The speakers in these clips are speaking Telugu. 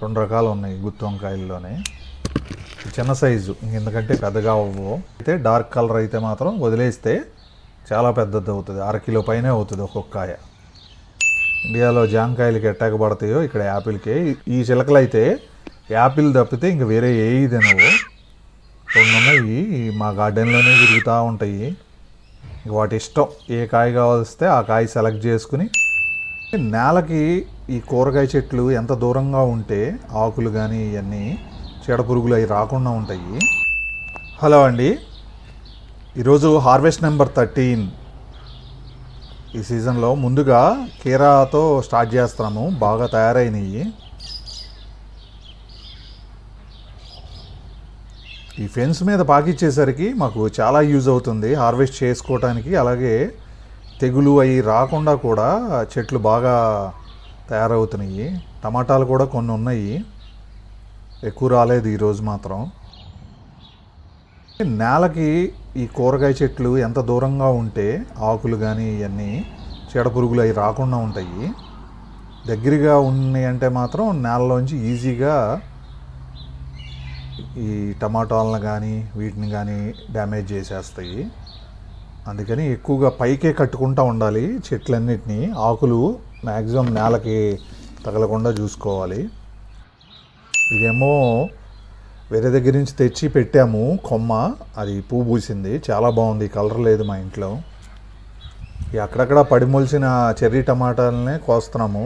రెండు రకాలు ఉన్నాయి గుత్తి వంకాయల్లోనే. చిన్న సైజు, ఎందుకంటే పెద్దగా అవ్వవు. అయితే డార్క్ కలర్ అయితే మాత్రం వదిలేస్తే చాలా పెద్దది అవుతుంది, 1/2 కిలో పైనే అవుతుంది ఒక్కొక్క కాయ. ఇండియాలో జాంకాయలకి ఎట్టాక పడతాయో ఇక్కడ యాపిల్కి. ఈ చిలకలు అయితే యాపిల్ తప్పితే ఇంక వేరే ఏవి తినవు. రెండు ఉన్నాయి, మా గార్డెన్లోనే తిరుగుతూ ఉంటాయి. వాటి ఇష్టం, ఏ కాయ కావాల్స్తే ఆ కాయ సెలెక్ట్ చేసుకుని. నేలకి ఈ కూరగాయ చెట్లు ఎంత దూరంగా ఉంటే ఆకులు కానీ ఇవన్నీ చీడపురుగులు అవి రాకుండా ఉంటాయి. హలో అండి, ఈరోజు హార్వెస్ట్ నెంబర్ 13 ఈ సీజన్లో. ముందుగా కీరాతో స్టార్ట్ చేస్తున్నాము. బాగా తయారైనవి. ఈ ఫెన్స్ మీద పాకిచ్చేసరికి మాకు చాలా యూజ్ అవుతుంది హార్వెస్ట్ చేసుకోవటానికి. అలాగే తెగులు అవి రాకుండా కూడా చెట్లు బాగా తయారవుతున్నాయి. టమాటాలు కూడా కొన్ని ఉన్నాయి, ఎక్కువ రాలేదు ఈరోజు మాత్రం. నేలకి ఈ కూరగాయ చెట్లు ఎంత దూరంగా ఉంటే ఆకులు కానీ ఇవన్నీ చీడపురుగులు అవి రాకుండా ఉంటాయి. దగ్గరగా ఉన్నాయి అంటే మాత్రం నేలలోంచి ఈజీగా ఈ టమాటాలను కానీ వీటిని కానీ డ్యామేజ్ చేసేస్తాయి. అందుకని ఎక్కువగా పైకే కట్టుకుంటూ ఉండాలి చెట్లన్నిటినీ. ఆకులు మ్యాక్సిమం నేలకి తగలకుండా చూసుకోవాలి. ఇదేమో వేరే దగ్గర నుంచి తెచ్చి పెట్టాము కొమ్మ, అది పువ్వు పూసింది, చాలా బాగుంది. కలర్ లేదు మా ఇంట్లో. అక్కడక్కడ పడిమొలిసిన చెర్రీ టమాటాలనే కోస్తున్నాము.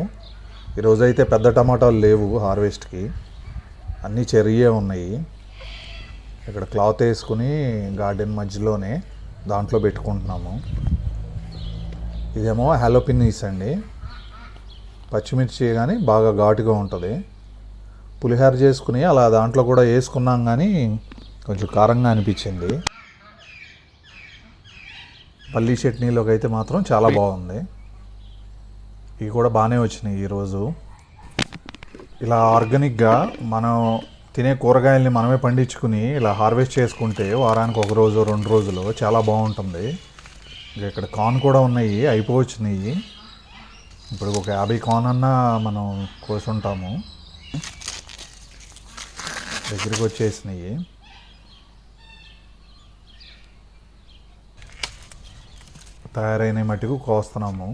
ఈరోజైతే పెద్ద టమాటాలు లేవు హార్వెస్ట్కి, అన్నీ చెర్రీయే ఉన్నాయి. ఇక్కడ క్లాత్ వేసుకుని గార్డెన్ మధ్యలోనే దాంట్లో పెట్టుకుంటున్నాము. ఇదేమో హాలోపినీస్ అండి, పచ్చిమిర్చి కానీ బాగా ఘాటుగా ఉంటుంది. పులిహోర చేసుకుని అలా దాంట్లో కూడా వేసుకున్నాం, కానీ కొంచెం కారంగా అనిపించింది. పల్లీ చట్నీలోకి అయితే మాత్రం చాలా బాగుంది. ఇవి కూడా బాగానే వచ్చినాయి ఈరోజు. ఇలా ఆర్గానిక్గా మనం తినే కూరగాయల్ని మనమే పండించుకుని ఇలా హార్వెస్ట్ చేసుకుంటే వారానికి 1 రోజు 2 రోజులు చాలా బాగుంటుంది. ఇక్కడ కార్న్ కూడా ఉన్నాయి, అయిపోవచ్చినాయి. ఇప్పుడు ఒక 50 కార్న్ అన్నా మనం కోసుంటాము. దగ్గరికి వచ్చేసినాయి. తయారైన మట్టుకు కోస్తున్నాము.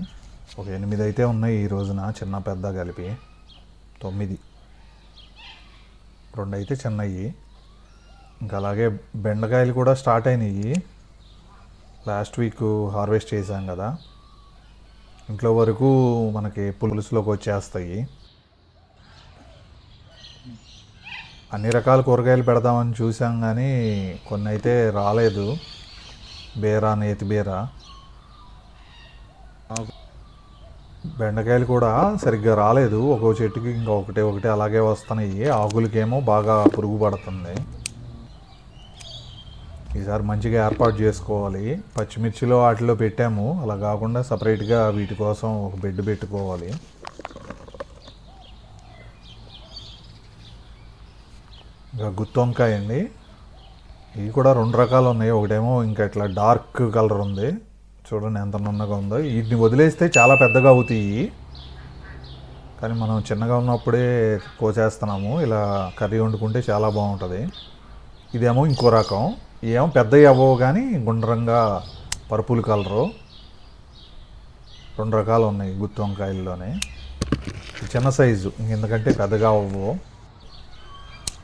ఒక 8 అయితే ఉన్నాయి ఈ రోజున, చిన్న పెద్ద కలిపి 9. 2 అయితే చిన్నవి. ఇంకా అలాగే బెండకాయలు కూడా స్టార్ట్ అయినాయి. లాస్ట్ వీక్ హార్వెస్ట్ చేశాం కదా, ఇంట్లో వరకు మనకి పులుసులోకి వచ్చేస్తాయి. అన్ని రకాల కూరగాయలు పెడదామని చూసాం, కానీ కొన్ని అయితే రాలేదు. బీర, నేతి బీర. బెండకాయలు కూడా సరిగ్గా రాలేదు. ఒక్కో చెట్టుకి ఇంకా ఒకటి అలాగే వస్తున్నాయి. ఆకులకేమో బాగా పురుగు పడుతుంది. ఈసారి మంచిగా ఏర్పాటు చేసుకోవాలి. పచ్చిమిర్చిలో వాటిలో పెట్టాము, అలా కాకుండా సపరేట్గా వీటి కోసం ఒక బెడ్ పెట్టుకోవాలి. ఇంకా గుత్తి వంకాయ అండి, ఇవి కూడా 2 రకాలు ఉన్నాయి. ఒకటేమో ఇంకా ఇట్లా డార్క్ కలర్ ఉంది, చూడండి ఎంత నున్నగా ఉందో. వీటిని వదిలేస్తే చాలా పెద్దగా అవుతాయి, కానీ మనం చిన్నగా ఉన్నప్పుడే కోసేస్తున్నాము. ఇలా కర్రీ వండుకుంటే చాలా బాగుంటుంది. ఇదేమో ఇంకో రకం, ఏమో పెద్దవి అవ్వవు కానీ గుండ్రంగా పర్పుల్ కలరు. 2 రకాలు ఉన్నాయి గుత్తి వంకాయల్లోనే. చిన్న సైజు, ఎందుకంటే పెద్దగా అవ్వవు.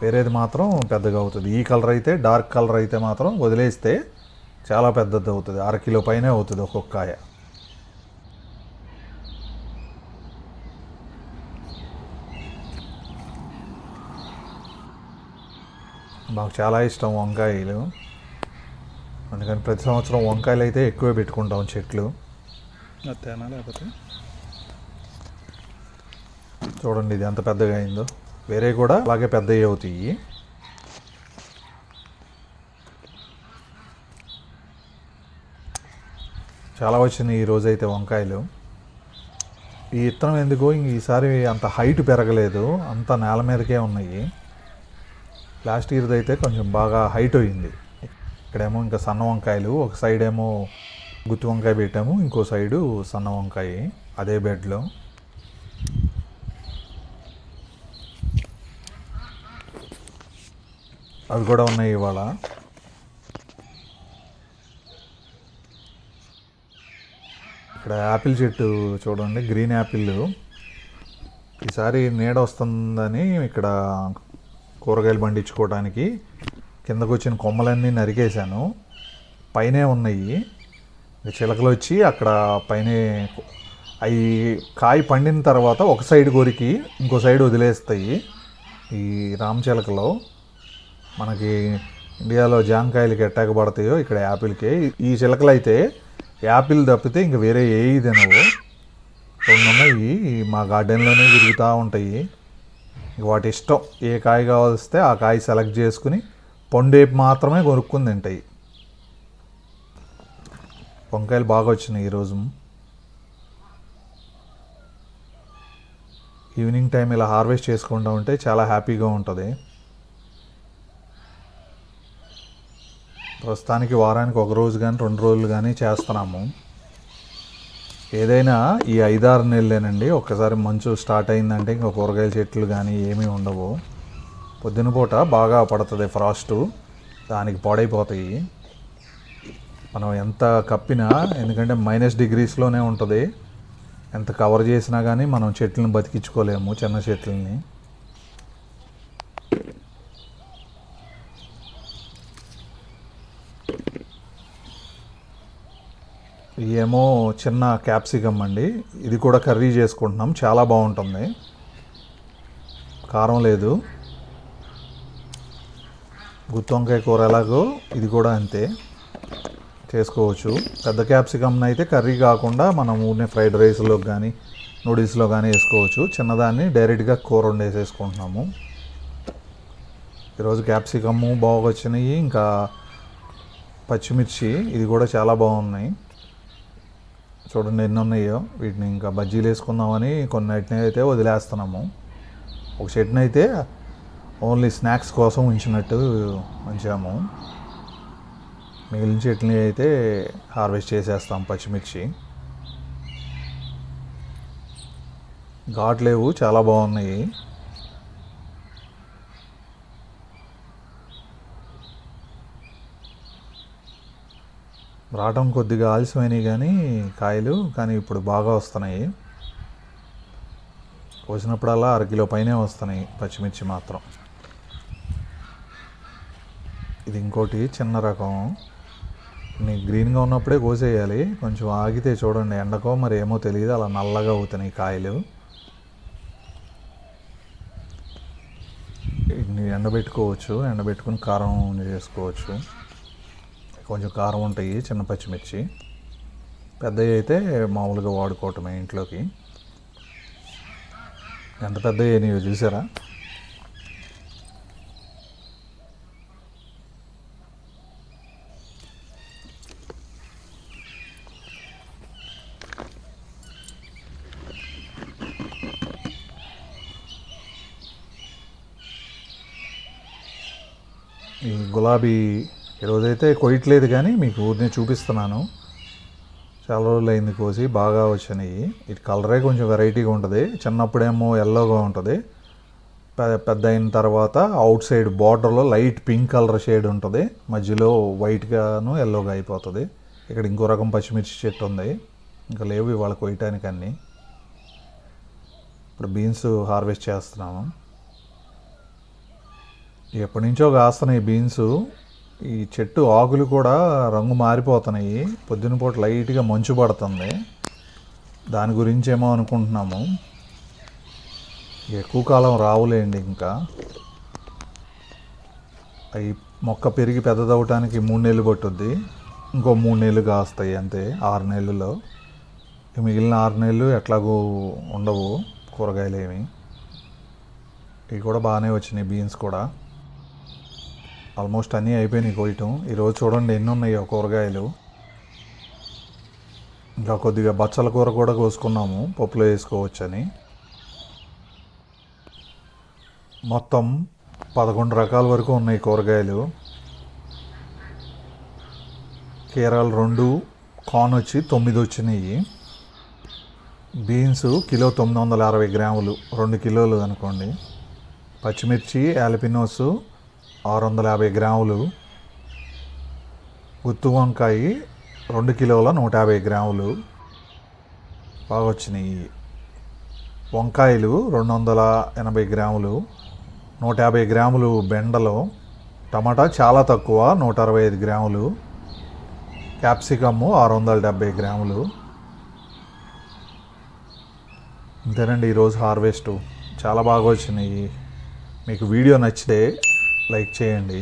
వేరేది మాత్రం పెద్దగా అవుతుంది. ఈ కలర్ అయితే, డార్క్ కలర్ అయితే మాత్రం వదిలేస్తే చాలా పెద్దది అవుతుంది, 1/2 కిలో పైనే అవుతుంది ఒక్కొక్క కాయ. మాకు చాలా ఇష్టం వంకాయలు, అందుకని ప్రతి సంవత్సరం వంకాయలు అయితే ఎక్కువే పెట్టుకుంటాం చెట్లు. చూడండి ఇది ఎంత పెద్దగా అయిందో. వేరే కూడా అలాగే పెద్దవి అవుతాయి. చాలా వచ్చినాయి ఈరోజైతే వంకాయలు. ఈ విత్తనం ఎందుకో ఈసారి అంత హైట్ పెరగలేదు, అంత నేల మీదకే ఉన్నాయి. లాస్ట్ ఇయర్ది అయితే కొంచెం బాగా హైట్ అయింది. ఇక్కడేమో ఇంకా సన్న వంకాయలు, ఒక సైడ్ ఏమో గుత్తి వంకాయ పెట్టాము, ఇంకో సైడు సన్న వంకాయ అదే బెడ్లో. అవి కూడా ఉన్నాయి ఇవాళ. ఇక్కడ యాపిల్ చెట్టు చూడండి, గ్రీన్ యాపిల్. ఈసారి నీడ వస్తుందని ఇక్కడ కూరగాయలు పండించుకోవడానికి కిందకు వచ్చిన కొమ్మలన్నీ నరికేశాను. పైనే ఉన్నాయి. చిలకలు వచ్చి అక్కడ పైనే అవి కాయ పండిన తర్వాత ఒక సైడ్ కొరికి ఇంకో సైడ్ వదిలేస్తాయి. ఈ రామచిలకలో మనకి ఇండియాలో జాంకాయలకి ఎట్టాక పడతాయో ఇక్కడ యాపిల్కి. ఈ చిలకలు అయితే యాపిల్ తప్పితే ఇంక వేరే ఏవి తినవు. రెండు ఉన్నాయి మా గార్డెన్లోనే తిరుగుతూ ఉంటాయి. వాటి ఇష్టం, ఏ కాయ కావాల్స్తే ఆ కాయ సెలెక్ట్ చేసుకుని పండేపు మాత్రమే కొనుక్కుని తింటాయి. వంకాయలు బాగా వచ్చినాయి ఈరోజు. ఈవినింగ్ టైం ఇలా హార్వెస్ట్ చేసుకుంటూ ఉంటే చాలా హ్యాపీగా ఉంటుంది. ప్రస్తుతానికి వారానికి ఒక రోజు కానీ 2 రోజులు కానీ చేస్తున్నాము. ఏదైనా ఈ 5-6 నెలలేనండి. ఒక్కసారి మంచు స్టార్ట్ అయిందంటే ఇంకా కూరగాయల చెట్లు కానీ ఏమీ ఉండవు. పొద్దున పూట బాగా పడుతుంది ఫ్రాస్ట్, దానికి పాడైపోతాయి. మనం ఎంత కప్పినా, ఎందుకంటే -డిగ్రీస్లోనే ఉంటుంది, ఎంత కవర్ చేసినా కానీ మనం చెట్లను బతికించుకోలేము, చిన్న చెట్లని. ఏమో చిన్న క్యాప్సికమ్ అండి. ఇది కూడా కర్రీ చేసుకుంటున్నాం, చాలా బాగుంటుంది. కారం లేదు. గుత్తి వంకాయ కూర ఎలాగో ఇది కూడా అంతే చేసుకోవచ్చు. పెద్ద క్యాప్సికమ్ని అయితే కర్రీ కాకుండా మనం ఊరినే ఫ్రైడ్ రైస్లో కానీ నూడిల్స్లో కానీ వేసుకోవచ్చు. చిన్నదాన్ని డైరెక్ట్గా కూర వండేసేసుకుంటున్నాము. ఈరోజు క్యాప్సికమ్ బాగా వచ్చినాయి. ఇంకా పచ్చిమిర్చి ఇది కూడా చాలా బాగున్నాయి. చూడండి ఎన్ని ఉన్నాయో. వీటిని ఇంకా బజ్జీలు వేసుకుందామని కొన్నిటిని అయితే వదిలేస్తున్నాము. ఒక చెట్టుని అయితే ఓన్లీ స్నాక్స్ కోసం ఉంచాము. మిగిలిన చెట్లని అయితే హార్వెస్ట్ చేసేస్తాం. పచ్చిమిర్చి ఘాట్లేవు, చాలా బాగున్నాయి. రావటం కొద్దిగా ఆలస్యమైనవి కాయలు, కానీ ఇప్పుడు బాగా వస్తున్నాయి. కోసినప్పుడల్లా 1 కిలో పైనే వస్తున్నాయి పచ్చిమిర్చి మాత్రం. ఇది ఇంకోటి చిన్న రకం. గ్రీన్గా ఉన్నప్పుడే కోసేయాలి. కొంచెం ఆగితే చూడండి, ఎండకో మరి ఏమో తెలియదు, అలా నల్లగా అవుతున్నాయి కాయలు. ఎండబెట్టుకోవచ్చు, ఎండబెట్టుకుని కారం చేసుకోవచ్చు. కొంచెం కారం ఉంటాయి చిన్న పచ్చిమిర్చి. పెద్దవి అయితే మామూలుగా వాడుకోవటమే ఇంట్లోకి. ఎంత పెద్దవి అయినాయో చూసారా? ఈ గులాబీ ఈరోజైతే కొయ్యట్లేదు, కానీ మీకు ఊరినే చూపిస్తున్నాను. చాలా రోజులు అయింది కోసి, బాగా వచ్చినాయి. ఇది కలరే కొంచెం వెరైటీగా ఉంటుంది. చిన్నప్పుడేమో ఎల్లోగా ఉంటుంది, పెద్ద అయిన తర్వాత అవుట్ సైడ్ బార్డర్లో లైట్ పింక్ కలర్ షేడ్ ఉంటుంది, మధ్యలో వైట్గాను ఎల్లోగా అయిపోతుంది. ఇక్కడ ఇంకో రకం పచ్చిమిర్చి చెట్టు ఉంది, ఇంకా లేవు ఇవాళ కొయ్యటానికి అన్నీ. ఇప్పుడు బీన్స్ హార్వెస్ట్ చేస్తున్నాము. ఎప్పటి నుంచో కాస్తున్నాయి బీన్స్. ఈ చెట్టు ఆకులు కూడా రంగు మారిపోతున్నాయి. పొద్దున పూట లైట్గా మంచు పడుతుంది, దాని గురించి ఏమో అనుకుంటున్నాము. ఎక్కువ కాలం రావులేండి. ఇంకా అవి మొక్క పెరిగి పెద్దదవటానికి 3 నెలలు పట్టుద్ది. ఇంకో 3 నెలలు కాస్తాయి అంతే 6 నెలల్లో. మిగిలిన 6 నెలలు ఎట్లాగూ ఉండవు కూరగాయలు ఏమి. ఇవి కూడా బాగానే వచ్చినాయి బీన్స్ కూడా. ఆల్మోస్ట్ అన్నీ అయిపోయినాయి కోయటం. ఈరోజు చూడండి ఎన్ని ఉన్నాయో కూరగాయలు. ఇంకా కొద్దిగా బచ్చల కూర కూడా కోసుకున్నాము, పప్పులో వేసుకోవచ్చని. మొత్తం 11 రకాల వరకు ఉన్నాయి కూరగాయలు. కీరాలు 2, కార్న్ వచ్చి 9 వచ్చినాయి. బీన్స్ కిలో 960 గ్రాములు, 2 కిలోలు అనుకోండి. పచ్చిమిర్చి యాలపినోస్ 650 గ్రాములు, గుత్తి వంకాయ 2 కిలోల 150 గ్రాములు బాగా వచ్చినాయి. వంకాయలు 280 గ్రాములు, 150 గ్రాములు బెండలు, టమాటా చాలా తక్కువ 165 గ్రాములు, క్యాప్సికమ్ 670 గ్రాములు. ఇంతేనండి ఈరోజు హార్వెస్టు. చాలా బాగా వచ్చినాయి. మీకు వీడియో నచ్చితే లైక్ చేయండి.